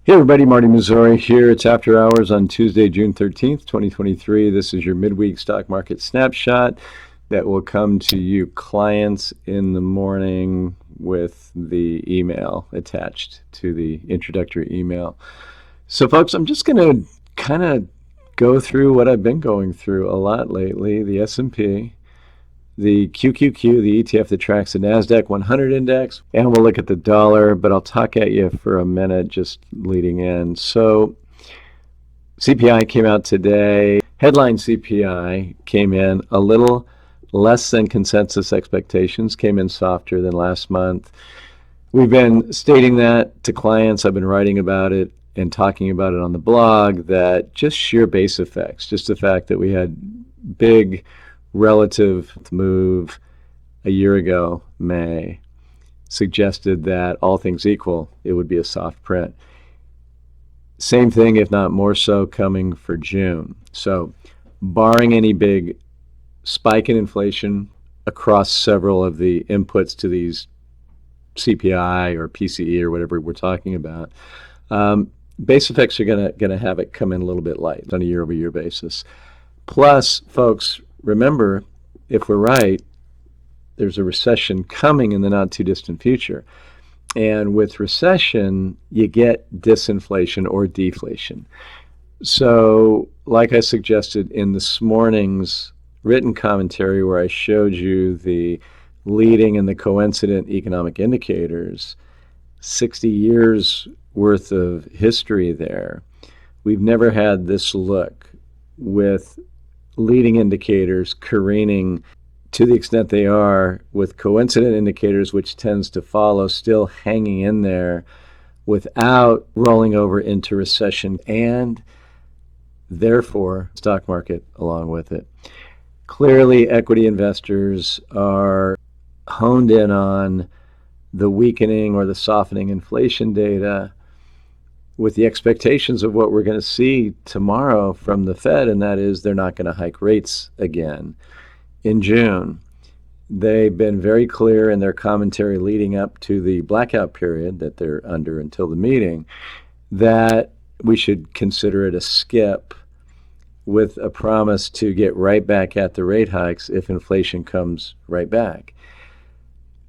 Hey everybody, Marty Missouri here. It's after hours on Tuesday, June 13th, 2023. This is your midweek stock market snapshot that will come to you clients in the morning with the email attached to the introductory email. So folks, I'm just going to kind of go through what I've been going through a lot lately, the S&P, the QQQ, the ETF that tracks the NASDAQ 100 index, and we'll look at the dollar, but I'll talk at you for a minute just leading in. So CPI came out today. Headline CPI came in a little less than consensus expectations, came in softer than last month. We've been stating that to clients. I've been writing about it and talking about it on the blog, that just sheer base effects, just the fact that we had big relative move a year ago, May, suggested that all things equal, it would be a soft print. Same thing, if not more so, coming for June. So barring any big spike in inflation across several of the inputs to these CPI or PCE or whatever we're talking about, base effects are going to have it come in a little bit light on a year-over-year basis. Plus, folks, remember, if we're right, there's a recession coming in the not too distant future. And with recession, you get disinflation or deflation. So, like I suggested in this morning's written commentary where I showed you the leading and the coincident economic indicators, 60 years worth of history there, we've never had this look with leading indicators careening to the extent they are, with coincident indicators, which tends to follow, still hanging in there without rolling over into recession, and therefore stock market along with it. Clearly, equity investors are honed in on the weakening or the softening inflation data with the expectations of what we're going to see tomorrow from the Fed, and that is they're not going to hike rates again in June. They've been very clear in their commentary leading up to the blackout period that they're under until the meeting that we should consider it a skip, with a promise to get right back at the rate hikes if inflation comes right back.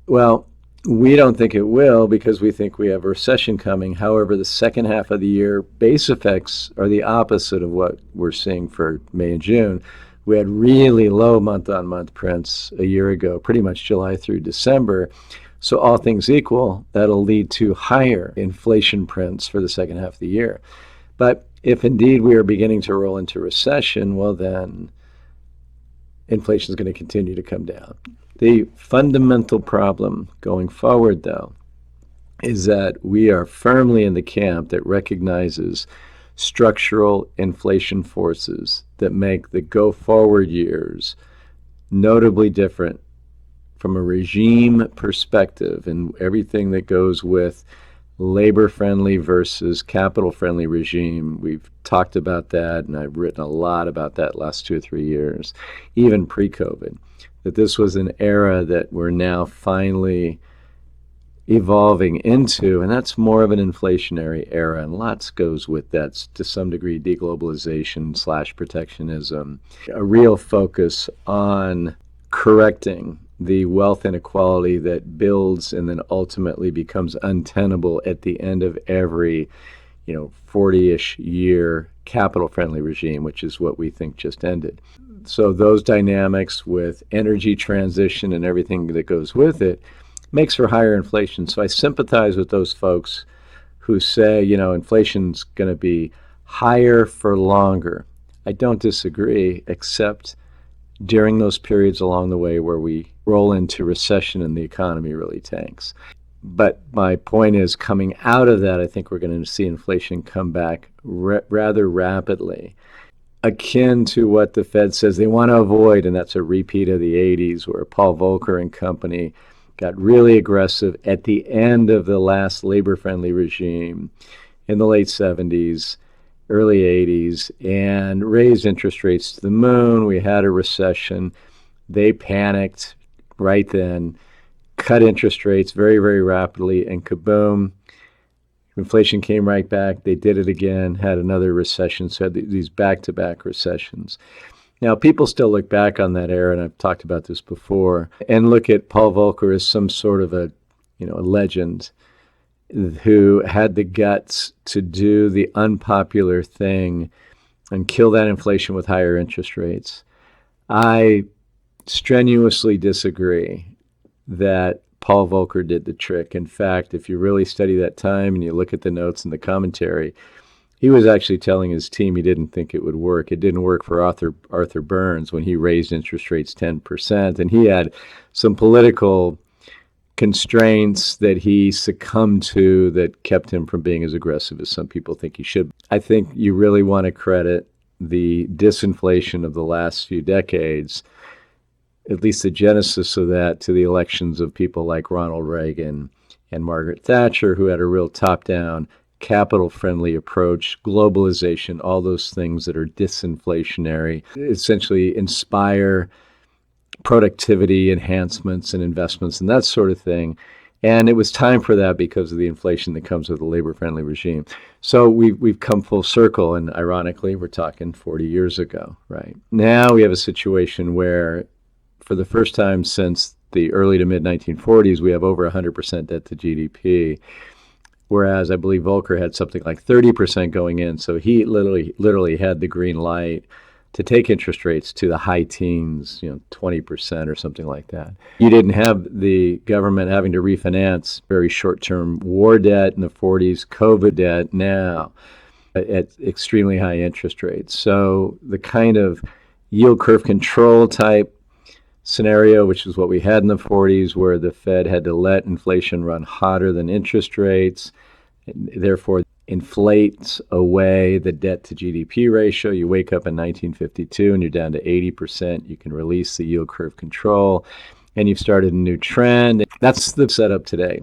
Well, we don't think it will, because we think we have a recession coming. However, the second half of the year, base effects are the opposite of what we're seeing for May and June. We had really low month-on-month prints a year ago, pretty much July through December. So all things equal, that'll lead to higher inflation prints for the second half of the year. But if indeed we are beginning to roll into recession, well then inflation is going to continue to come down. The fundamental problem going forward, though, is that we are firmly in the camp that recognizes structural inflation forces that make the go-forward years notably different from a regime perspective, and everything that goes with labor-friendly versus capital-friendly regime. We've talked about that, and I've written a lot about that last 2 or 3 years, even pre-COVID, that this was an era that we're now finally evolving into, and that's more of an inflationary era, and lots goes with that to some degree, deglobalization / protectionism, a real focus on correcting the wealth inequality that builds and then ultimately becomes untenable at the end of every 40-ish year capital-friendly regime, which is what we think just ended. So those dynamics with energy transition and everything that goes with it makes for higher inflation. So I sympathize with those folks who say, inflation's going to be higher for longer. I don't disagree, except during those periods along the way where we roll into recession and the economy really tanks. But my point is, coming out of that, I think we're going to see inflation come back rather rapidly, akin to what the Fed says they want to avoid, and that's a repeat of the 80s, where Paul Volcker and company got really aggressive at the end of the last labor-friendly regime in the late 70s, early 80s, and raised interest rates to the moon. We had a recession. They panicked right then, cut interest rates very, very rapidly, and kaboom, Inflation came right back. They did it again, had another recession. So had these back-to-back recessions. Now, people still look back on that era, and I've talked about this before, and look at Paul Volcker as some sort of a legend who had the guts to do the unpopular thing and kill that inflation with higher interest rates. I strenuously disagree that Paul Volcker did the trick. In fact, if you really study that time and you look at the notes and the commentary, he was actually telling his team he didn't think it would work. It didn't work for Arthur Burns when he raised interest rates 10%. And he had some political constraints that he succumbed to that kept him from being as aggressive as some people think he should. I think you really want to credit the disinflation of the last few decades, at least the genesis of that, to the elections of people like Ronald Reagan and Margaret Thatcher, who had a real top-down, capital-friendly approach, globalization, all those things that are disinflationary, essentially inspire productivity enhancements and investments and that sort of thing. And it was time for that because of the inflation that comes with a labor-friendly regime. So we've come full circle, and ironically, we're talking 40 years ago, right? Now we have a situation where, for the first time since the early to mid-1940s, we have over 100% debt to GDP, whereas I believe Volcker had something like 30% going in. So he literally had the green light to take interest rates to the high teens, 20% or something like that. You didn't have the government having to refinance very short-term war debt in the 40s, COVID debt now at extremely high interest rates. So the kind of yield curve control type scenario, which is what we had in the 40s, where the Fed had to let inflation run hotter than interest rates, and therefore inflates away the debt to GDP ratio. You wake up in 1952 and you're down to 80%. You can release the yield curve control, and you've started a new trend. That's the setup today.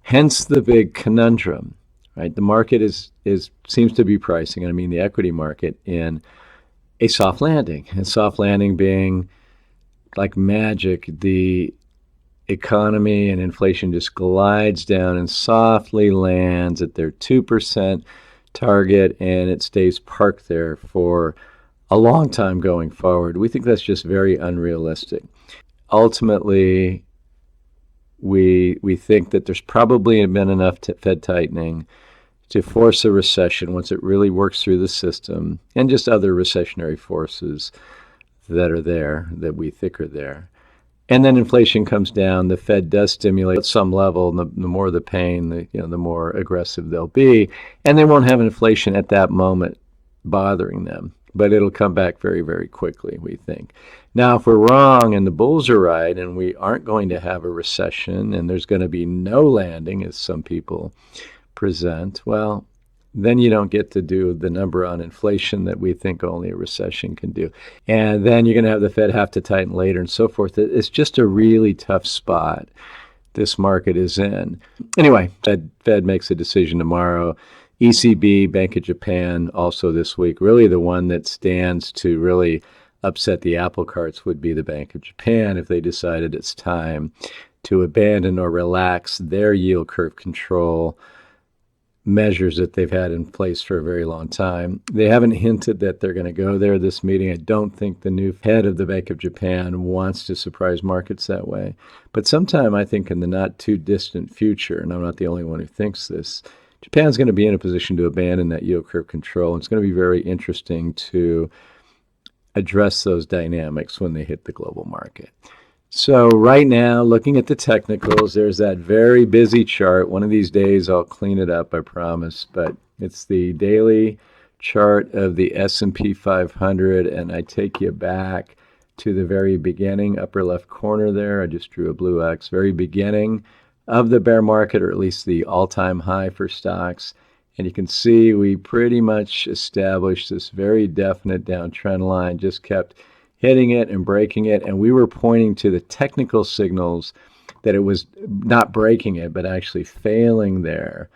Hence the big conundrum, right? The market seems to be pricing, and I mean the equity market, in a soft landing. A soft landing being like magic, the economy and inflation just glides down and softly lands at their 2% target, and it stays parked there for a long time going forward. We think that's just very unrealistic. Ultimately, we think that there's probably been enough Fed tightening to force a recession once it really works through the system, and just other recessionary forces that are there, that we think are there. And then inflation comes down. The Fed does stimulate at some level, and the more the pain, the more aggressive they'll be, and they won't have inflation at that moment bothering them. But it'll come back very, very quickly, we think. Now, if we're wrong and the bulls are right, and we aren't going to have a recession, and there's going to be no landing, as some people present, well, then you don't get to do the number on inflation that we think only a recession can do. And then you're going to have the Fed have to tighten later and so forth. It's just a really tough spot this market is in. Anyway, Fed makes a decision tomorrow. ECB, Bank of Japan, also this week. Really the one that stands to really upset the apple carts would be the Bank of Japan if they decided it's time to abandon or relax their yield curve control measures that they've had in place for a very long time. They haven't hinted that they're going to go there this meeting. I don't think the new head of the Bank of Japan wants to surprise markets that way. But sometime, I think, in the not too distant future, and I'm not the only one who thinks this, Japan's going to be in a position to abandon that yield curve control. It's going to be very interesting to address those dynamics when they hit the global market. So right now, looking at the technicals, there's that very busy chart. One of these days, I'll clean it up, I promise. But it's the daily chart of the S&P 500, and I take you back to the very beginning, upper left corner there. I just drew a blue X, very beginning of the bear market, or at least the all-time high for stocks. And you can see we pretty much established this very definite downtrend line, just kept hitting it and breaking it, and we were pointing to the technical signals that it was not breaking it, but actually failing there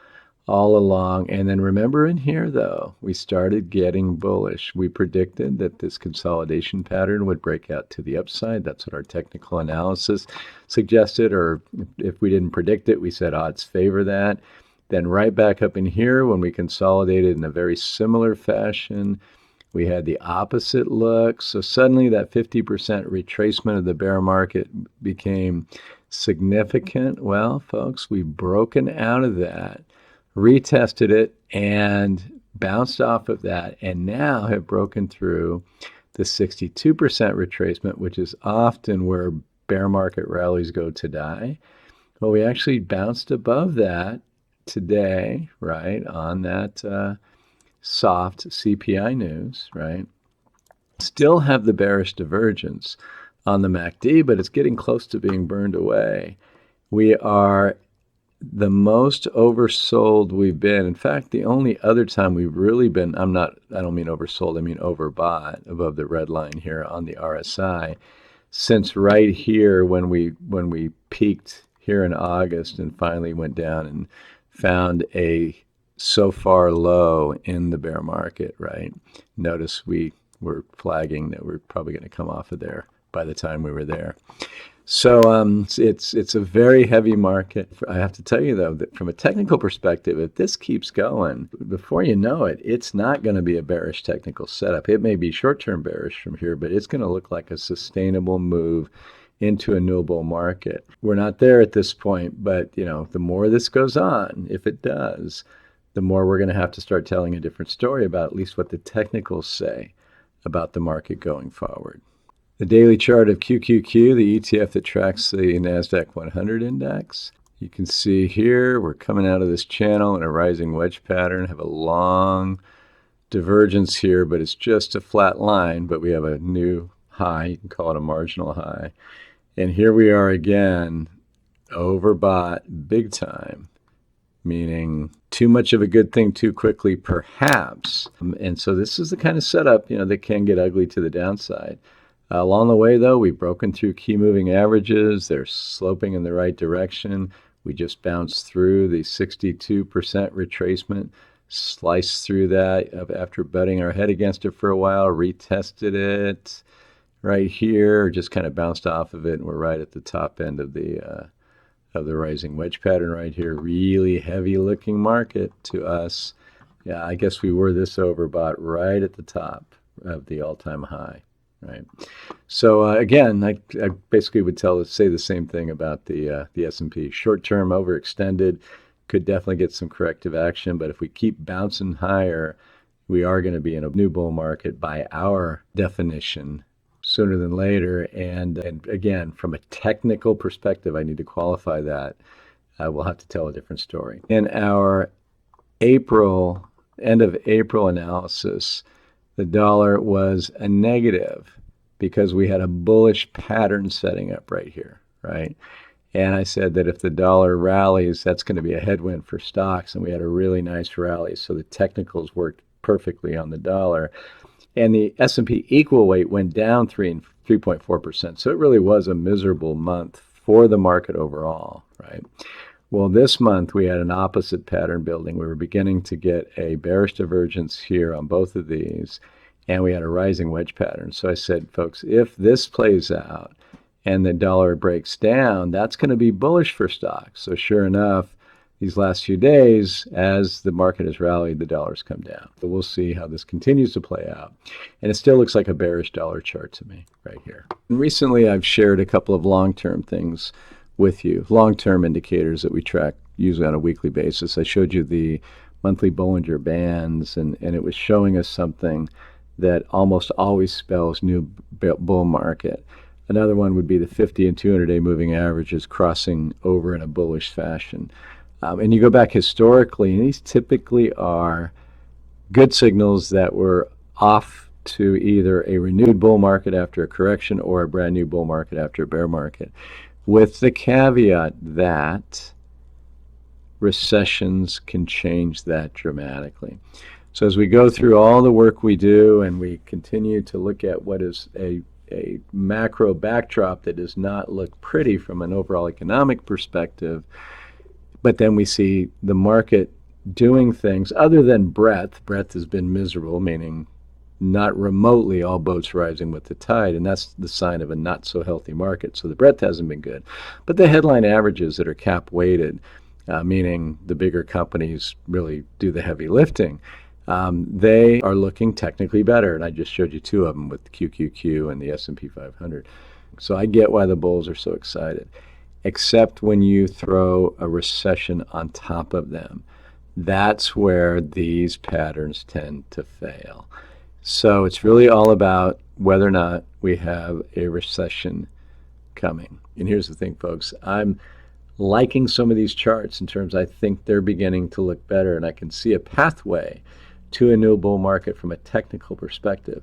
all along. And then remember in here, though, we started getting bullish. We predicted that this consolidation pattern would break out to the upside. That's what our technical analysis suggested, or if we didn't predict it, we said odds favor that. Then right back up in here when we consolidated in a very similar fashion, we had the opposite look. So suddenly that 50% retracement of the bear market became significant. Well, folks, we've broken out of that, retested it, and bounced off of that, and now have broken through the 62% retracement, which is often where bear market rallies go to die. Well, we actually bounced above that today, right, on that soft CPI news, right? Still have the bearish divergence on the MACD, but it's getting close to being burned away. We are the most oversold we've been. In fact, the only other time we've really been, I don't mean oversold, I mean overbought above the red line here on the RSI, since right here when we peaked here in August and finally went down and found a so far low in the bear market, right? Notice we were flagging that we're probably going to come off of there by the time we were there. So it's a very heavy market. I have to tell you, though, that from a technical perspective, if this keeps going, before you know it, it's not going to be a bearish technical setup. It may be short-term bearish from here, but it's going to look like a sustainable move into a new bull market. We're not there at this point, but the more this goes on, if it does, the more we're going to have to start telling a different story about at least what the technicals say about the market going forward. The daily chart of QQQ, the ETF that tracks the NASDAQ 100 index. You can see here we're coming out of this channel in a rising wedge pattern, have a long divergence here, but it's just a flat line, but we have a new high. You can call it a marginal high. And here we are again, overbought big time, meaning too much of a good thing too quickly, perhaps. And so this is the kind of setup, that can get ugly to the downside. Along the way, though, we've broken through key moving averages. They're sloping in the right direction. We just bounced through the 62% retracement, sliced through that after butting our head against it for a while, retested it right here, just kind of bounced off of it, and we're right at the top end of the rising wedge pattern right here. Really heavy looking market to us. Yeah, I guess we were this overbought right at the top of the all-time high, right? So again, I basically would say the same thing about the S&P. Short-term overextended, could definitely get some corrective action, but if we keep bouncing higher, we are going to be in a new bull market by our definition sooner than later. And again, from a technical perspective, I need to qualify that. We'll have to tell a different story. In our end of April analysis, the dollar was a negative because we had a bullish pattern setting up right here, right? And I said that if the dollar rallies, that's going to be a headwind for stocks, and we had a really nice rally. So the technicals worked perfectly on the dollar. And the S&P equal weight went down 3.4%. So it really was a miserable month for the market overall, right? Well, this month we had an opposite pattern building. We were beginning to get a bearish divergence here on both of these, and we had a rising wedge pattern. So I said, folks, if this plays out and the dollar breaks down, that's going to be bullish for stocks. So sure enough, these last few days, as the market has rallied, the dollar's come down. So we'll see how this continues to play out. And it still looks like a bearish dollar chart to me right here. And recently, I've shared a couple of long-term things with you, long-term indicators that we track usually on a weekly basis. I showed you the monthly Bollinger Bands, and it was showing us something that almost always spells new bull market. Another one would be the 50 and 200-day moving averages crossing over in a bullish fashion. And you go back historically, and these typically are good signals that we're off to either a renewed bull market after a correction or a brand new bull market after a bear market, with the caveat that recessions can change that dramatically. So as we go through all the work we do and we continue to look at what is a macro backdrop that does not look pretty from an overall economic perspective, but then we see the market doing things other than breadth. Breadth has been miserable, meaning not remotely all boats rising with the tide, and that's the sign of a not so healthy market. So the breadth hasn't been good. But the headline averages that are cap weighted meaning the bigger companies really do the heavy lifting. They are looking technically better, and I just showed you two of them with QQQ and the S&P 500. So I get why the bulls are so excited, except when you throw a recession on top of them. That's where these patterns tend to fail. So it's really all about whether or not we have a recession coming. And here's the thing, folks. I'm liking some of these charts in terms I think they're beginning to look better, and I can see a pathway to a new bull market from a technical perspective.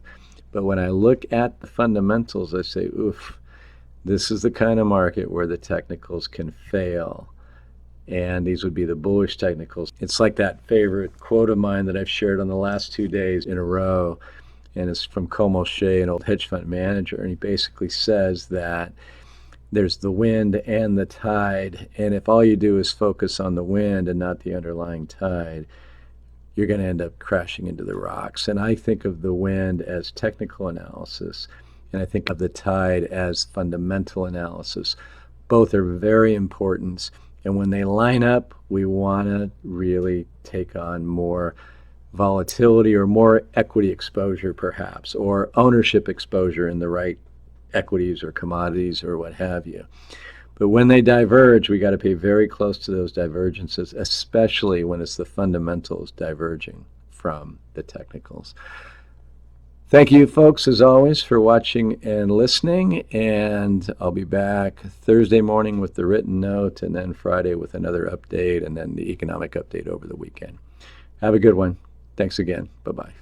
But when I look at the fundamentals, I say, oof, this is the kind of market where the technicals can fail. And these would be the bullish technicals. It's like that favorite quote of mine that I've shared on the last 2 days in a row, and it's from Como Shea, an old hedge fund manager, and he basically says that there's the wind and the tide, and if all you do is focus on the wind and not the underlying tide, you're going to end up crashing into the rocks. And I think of the wind as technical analysis, and I think of the tide as fundamental analysis. Both are very important, and when they line up, we want to really take on more volatility or more equity exposure perhaps, or ownership exposure in the right equities or commodities or what have you. But when they diverge, we got to pay very close to those divergences, especially when it's the fundamentals diverging from the technicals. Thank you, folks, as always, for watching and listening, and I'll be back Thursday morning with the written note, and then Friday with another update, and then the economic update over the weekend. Have a good one. Thanks again. Bye-bye.